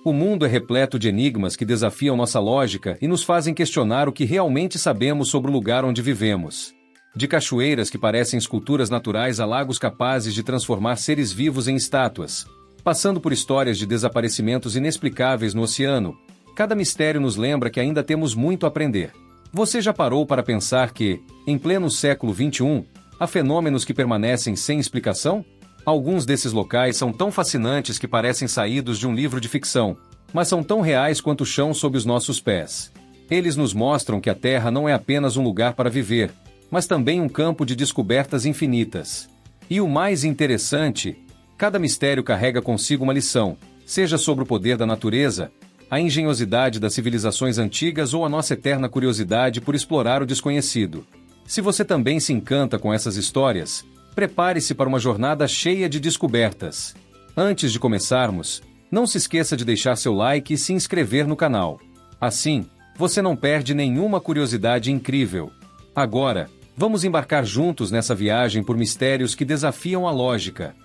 O mundo é repleto de enigmas que desafiam nossa lógica e nos fazem questionar o que realmente sabemos sobre o lugar onde vivemos. De cachoeiras que parecem esculturas naturais a lagos capazes de transformar seres vivos em estátuas, passando por histórias de desaparecimentos inexplicáveis no oceano, cada mistério nos lembra que ainda temos muito a aprender. Você já parou para pensar que, em pleno século XXI, há fenômenos que permanecem sem explicação? Alguns desses locais são tão fascinantes que parecem saídos de um livro de ficção, mas são tão reais quanto o chão sob os nossos pés. Eles nos mostram que a Terra não é apenas um lugar para viver, mas também um campo de descobertas infinitas. E o mais interessante, cada mistério carrega consigo uma lição, seja sobre o poder da natureza, a engenhosidade das civilizações antigas ou a nossa eterna curiosidade por explorar o desconhecido. Se você também se encanta com essas histórias, prepare-se para uma jornada cheia de descobertas. Antes de começarmos, não se esqueça de deixar seu like e se inscrever no canal. Assim, você não perde nenhuma curiosidade incrível. Agora, vamos embarcar juntos nessa viagem por mistérios que desafiam a lógica.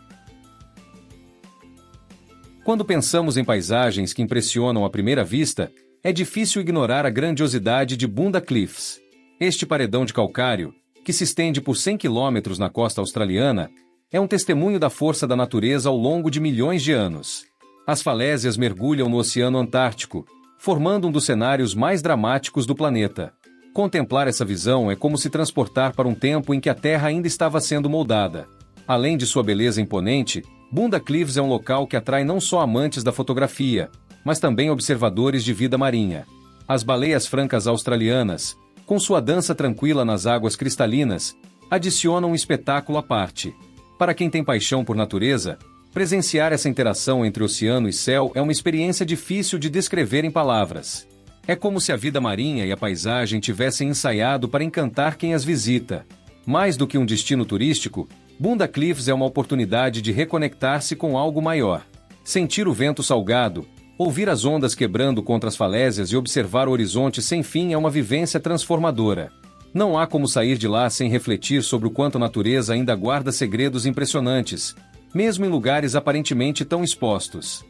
Quando pensamos em paisagens que impressionam à primeira vista, é difícil ignorar a grandiosidade de Boondah Cliffs. Este paredão de calcário, que se estende por 100 quilômetros na costa australiana, é um testemunho da força da natureza ao longo de milhões de anos. As falésias mergulham no Oceano Antártico, formando um dos cenários mais dramáticos do planeta. Contemplar essa visão é como se transportar para um tempo em que a Terra ainda estava sendo moldada. Além de sua beleza imponente, Boondah Cliffs é um local que atrai não só amantes da fotografia, mas também observadores de vida marinha. As baleias francas australianas, com sua dança tranquila nas águas cristalinas, adicionam um espetáculo à parte. Para quem tem paixão por natureza, presenciar essa interação entre oceano e céu é uma experiência difícil de descrever em palavras. É como se a vida marinha e a paisagem tivessem ensaiado para encantar quem as visita. Mais do que um destino turístico, Boondah Cliffs é uma oportunidade de reconectar-se com algo maior. Sentir o vento salgado, ouvir as ondas quebrando contra as falésias e observar o horizonte sem fim é uma vivência transformadora. Não há como sair de lá sem refletir sobre o quanto a natureza ainda guarda segredos impressionantes, mesmo em lugares aparentemente tão expostos.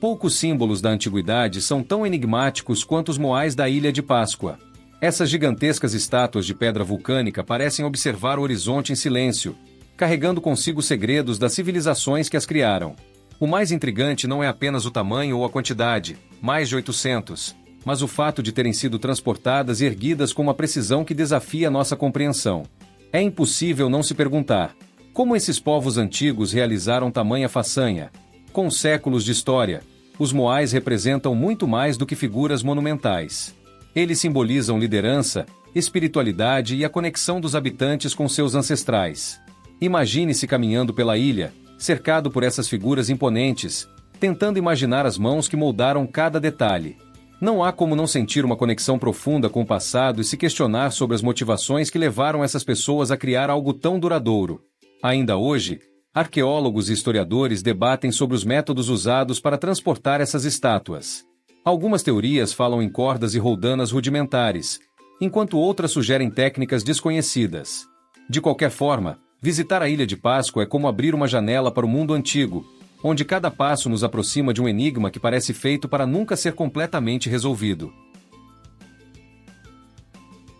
Poucos símbolos da antiguidade são tão enigmáticos quanto os moais da Ilha de Páscoa. Essas gigantescas estátuas de pedra vulcânica parecem observar o horizonte em silêncio, carregando consigo segredos das civilizações que as criaram. O mais intrigante não é apenas o tamanho ou a quantidade, mais de 800, mas o fato de terem sido transportadas e erguidas com uma precisão que desafia nossa compreensão. É impossível não se perguntar: como esses povos antigos realizaram tamanha façanha? Com séculos de história, os moais representam muito mais do que figuras monumentais. Eles simbolizam liderança, espiritualidade e a conexão dos habitantes com seus ancestrais. Imagine-se caminhando pela ilha, cercado por essas figuras imponentes, tentando imaginar as mãos que moldaram cada detalhe. Não há como não sentir uma conexão profunda com o passado e se questionar sobre as motivações que levaram essas pessoas a criar algo tão duradouro. Ainda hoje, arqueólogos e historiadores debatem sobre os métodos usados para transportar essas estátuas. Algumas teorias falam em cordas e roldanas rudimentares, enquanto outras sugerem técnicas desconhecidas. De qualquer forma, visitar a Ilha de Páscoa é como abrir uma janela para o mundo antigo, onde cada passo nos aproxima de um enigma que parece feito para nunca ser completamente resolvido.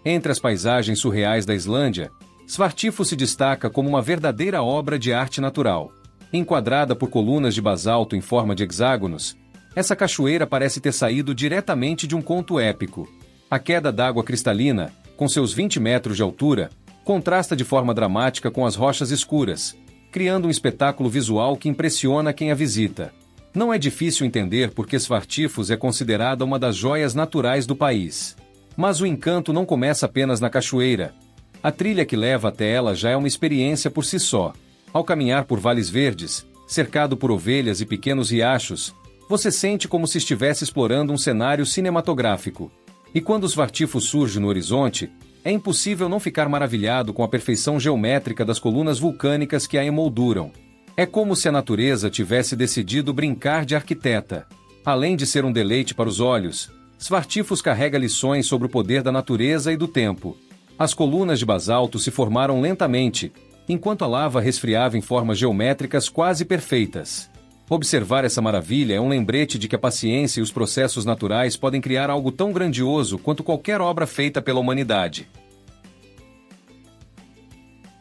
Entre as paisagens surreais da Islândia, Svartifo se destaca como uma verdadeira obra de arte natural. Enquadrada por colunas de basalto em forma de hexágonos, essa cachoeira parece ter saído diretamente de um conto épico. A queda d'água cristalina, com seus 20 metros de altura, contrasta de forma dramática com as rochas escuras, criando um espetáculo visual que impressiona quem a visita. Não é difícil entender por que Svartifos é considerada uma das joias naturais do país. Mas o encanto não começa apenas na cachoeira. A trilha que leva até ela já é uma experiência por si só. Ao caminhar por vales verdes, cercado por ovelhas e pequenos riachos, você sente como se estivesse explorando um cenário cinematográfico. E quando Svartifo surge no horizonte, é impossível não ficar maravilhado com a perfeição geométrica das colunas vulcânicas que a emolduram. É como se a natureza tivesse decidido brincar de arquiteta. Além de ser um deleite para os olhos, Svartifos carrega lições sobre o poder da natureza e do tempo. As colunas de basalto se formaram lentamente, enquanto a lava resfriava em formas geométricas quase perfeitas. Observar essa maravilha é um lembrete de que a paciência e os processos naturais podem criar algo tão grandioso quanto qualquer obra feita pela humanidade.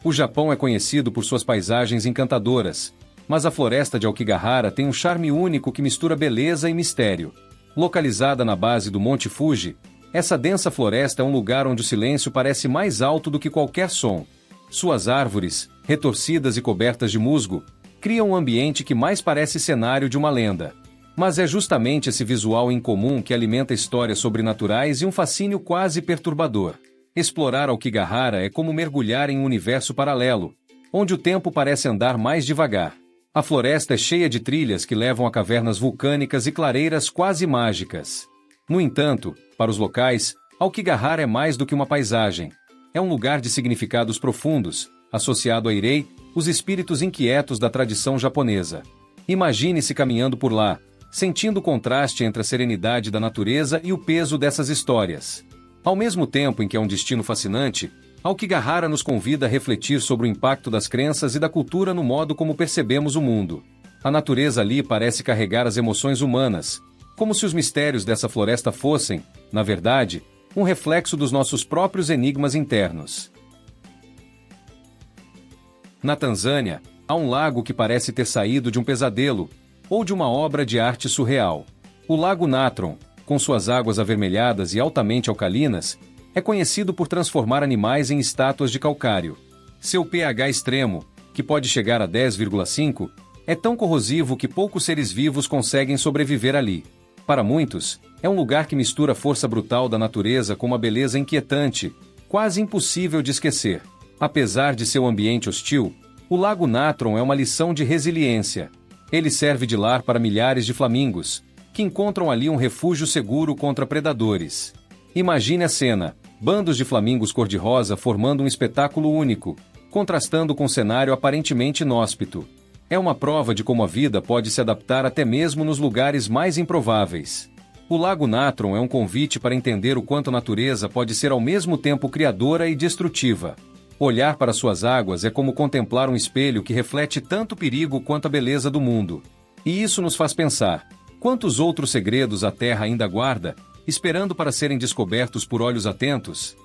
O Japão é conhecido por suas paisagens encantadoras, mas a floresta de Aokigahara tem um charme único que mistura beleza e mistério. Localizada na base do Monte Fuji, essa densa floresta é um lugar onde o silêncio parece mais alto do que qualquer som. Suas árvores, retorcidas e cobertas de musgo, criam um ambiente que mais parece cenário de uma lenda. Mas é justamente esse visual incomum que alimenta histórias sobrenaturais e um fascínio quase perturbador. Explorar Aokigahara é como mergulhar em um universo paralelo, onde o tempo parece andar mais devagar. A floresta é cheia de trilhas que levam a cavernas vulcânicas e clareiras quase mágicas. No entanto, para os locais, Aokigahara é mais do que uma paisagem. É um lugar de significados profundos, associado a Irei, os espíritos inquietos da tradição japonesa. Imagine-se caminhando por lá, sentindo o contraste entre a serenidade da natureza e o peso dessas histórias. Ao mesmo tempo em que é um destino fascinante, Aokigahara nos convida a refletir sobre o impacto das crenças e da cultura no modo como percebemos o mundo. A natureza ali parece carregar as emoções humanas, como se os mistérios dessa floresta fossem, na verdade, um reflexo dos nossos próprios enigmas internos. Na Tanzânia, há um lago que parece ter saído de um pesadelo, ou de uma obra de arte surreal. O Lago Natron, com suas águas avermelhadas e altamente alcalinas, é conhecido por transformar animais em estátuas de calcário. Seu pH extremo, que pode chegar a 10,5, é tão corrosivo que poucos seres vivos conseguem sobreviver ali. Para muitos, é um lugar que mistura a força brutal da natureza com uma beleza inquietante, quase impossível de esquecer. Apesar de seu ambiente hostil, o Lago Natron é uma lição de resiliência. Ele serve de lar para milhares de flamingos, que encontram ali um refúgio seguro contra predadores. Imagine a cena: bandos de flamingos cor-de-rosa formando um espetáculo único, contrastando com um cenário aparentemente inóspito. É uma prova de como a vida pode se adaptar até mesmo nos lugares mais improváveis. O Lago Natron é um convite para entender o quanto a natureza pode ser ao mesmo tempo criadora e destrutiva. Olhar para suas águas é como contemplar um espelho que reflete tanto o perigo quanto a beleza do mundo. E isso nos faz pensar: quantos outros segredos a Terra ainda guarda, esperando para serem descobertos por olhos atentos?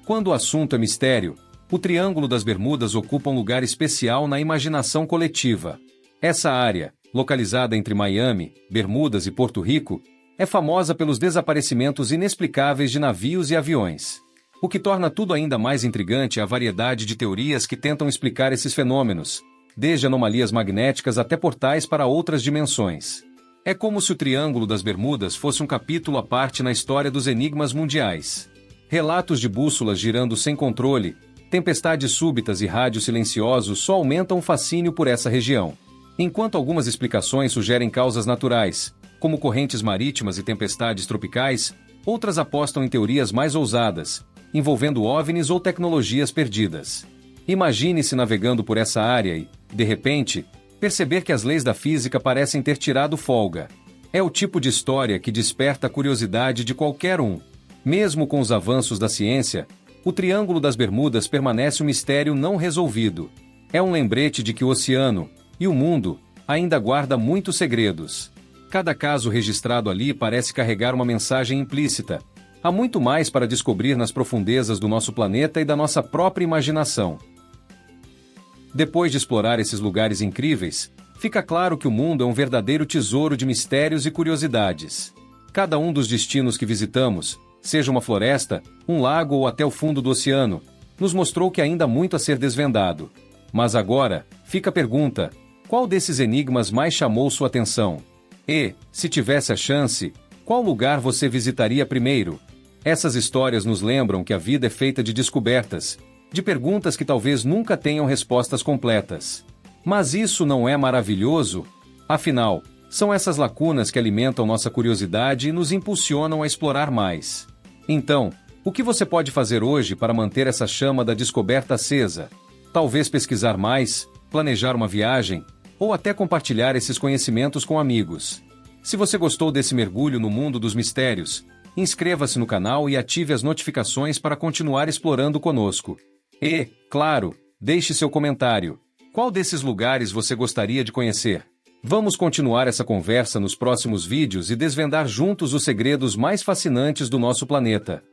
Quando o assunto é mistério, o Triângulo das Bermudas ocupa um lugar especial na imaginação coletiva. Essa área, localizada entre Miami, Bermudas e Porto Rico, é famosa pelos desaparecimentos inexplicáveis de navios e aviões. O que torna tudo ainda mais intrigante é a variedade de teorias que tentam explicar esses fenômenos, desde anomalias magnéticas até portais para outras dimensões. É como se o Triângulo das Bermudas fosse um capítulo à parte na história dos enigmas mundiais. Relatos de bússolas girando sem controle, tempestades súbitas e rádios silenciosos só aumentam o fascínio por essa região. Enquanto algumas explicações sugerem causas naturais, como correntes marítimas e tempestades tropicais, outras apostam em teorias mais ousadas, envolvendo OVNIs ou tecnologias perdidas. Imagine-se navegando por essa área e, de repente, perceber que as leis da física parecem ter tirado folga. É o tipo de história que desperta a curiosidade de qualquer um. Mesmo com os avanços da ciência, o Triângulo das Bermudas permanece um mistério não resolvido. É um lembrete de que o oceano, e o mundo, ainda guarda muitos segredos. Cada caso registrado ali parece carregar uma mensagem implícita. Há muito mais para descobrir nas profundezas do nosso planeta e da nossa própria imaginação. Depois de explorar esses lugares incríveis, fica claro que o mundo é um verdadeiro tesouro de mistérios e curiosidades. Cada um dos destinos que visitamos, seja uma floresta, um lago ou até o fundo do oceano, nos mostrou que ainda há muito a ser desvendado. Mas agora, fica a pergunta: qual desses enigmas mais chamou sua atenção? E, se tivesse a chance, qual lugar você visitaria primeiro? Essas histórias nos lembram que a vida é feita de descobertas, de perguntas que talvez nunca tenham respostas completas. Mas isso não é maravilhoso? Afinal, são essas lacunas que alimentam nossa curiosidade e nos impulsionam a explorar mais. Então, o que você pode fazer hoje para manter essa chama da descoberta acesa? Talvez pesquisar mais, planejar uma viagem, ou até compartilhar esses conhecimentos com amigos. Se você gostou desse mergulho no mundo dos mistérios, inscreva-se no canal e ative as notificações para continuar explorando conosco. E, claro, deixe seu comentário. Qual desses lugares você gostaria de conhecer? Vamos continuar essa conversa nos próximos vídeos e desvendar juntos os segredos mais fascinantes do nosso planeta.